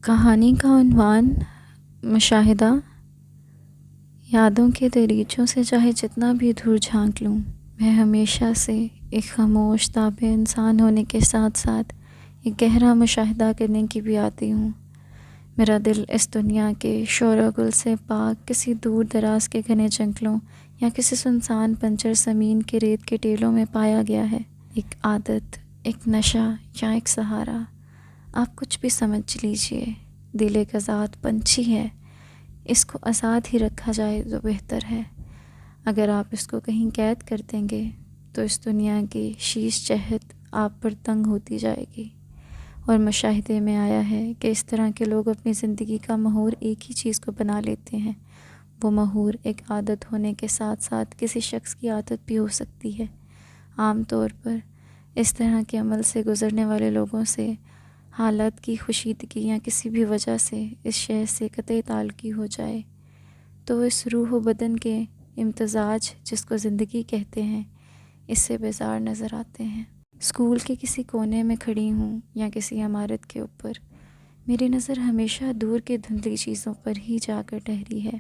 کہانی کا عنوان مشاہدہ۔ یادوں کے دریچوں سے چاہے جتنا بھی دور جھانک لوں، میں ہمیشہ سے ایک خاموش تابع انسان ہونے کے ساتھ ساتھ ایک گہرا مشاہدہ کرنے کی بھی عادی ہوں۔ میرا دل اس دنیا کے شور و گل سے پاک کسی دور دراز کے گھنے جنگلوں یا کسی سنسان بنجر زمین کے ریت کے ٹیلوں میں پایا گیا ہے۔ ایک عادت، ایک نشہ یا ایک سہارا، آپ کچھ بھی سمجھ لیجئے۔ دل ایک آزاد پنچھی ہے، اس کو آزاد ہی رکھا جائے تو بہتر ہے۔ اگر آپ اس کو کہیں قید کر دیں گے تو اس دنیا کی شیش جہت آپ پر تنگ ہوتی جائے گی۔ اور مشاہدے میں آیا ہے کہ اس طرح کے لوگ اپنی زندگی کا محور ایک ہی چیز کو بنا لیتے ہیں۔ وہ محور ایک عادت ہونے کے ساتھ ساتھ کسی شخص کی عادت بھی ہو سکتی ہے۔ عام طور پر اس طرح کے عمل سے گزرنے والے لوگوں سے حالات کی کشیدگی یا کسی بھی وجہ سے اس شے سے قطعی تعلقی ہو جائے تو اس روح و بدن کے امتزاج جس کو زندگی کہتے ہیں، اس سے بیزار نظر آتے ہیں۔ اسکول کے کسی کونے میں کھڑی ہوں یا کسی عمارت کے اوپر، میری نظر ہمیشہ دور کی دھندلی چیزوں پر ہی جا کر ٹھہری ہے۔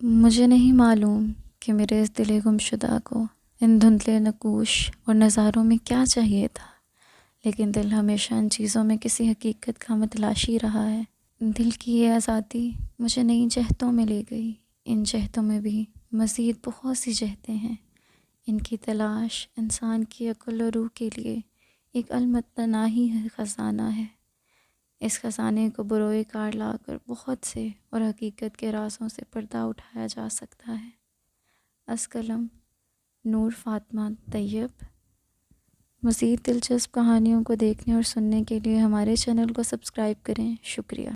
مجھے نہیں معلوم کہ میرے اس دل گمشدہ کو ان دھندلے نقوش اور نظاروں میں کیا چاہیے تھا، لیکن دل ہمیشہ ان چیزوں میں کسی حقیقت کا متلاشی رہا ہے۔ دل کی یہ آزادی مجھے نئی جہتوں میں لے گئی۔ ان جہتوں میں بھی مزید بہت سی جہتیں ہیں۔ ان کی تلاش انسان کی عقل و روح کے لیے ایک المتناہی خزانہ ہے۔ اس خزانے کو بروئے کار لا کر بہت سے اور حقیقت کے رازوں سے پردہ اٹھایا جا سکتا ہے۔ از قلم نور فاطمہ طیب۔ مزید دلچسپ کہانیوں کو دیکھنے اور سننے کے لیے ہمارے چینل کو سبسکرائب کریں۔ شکریہ۔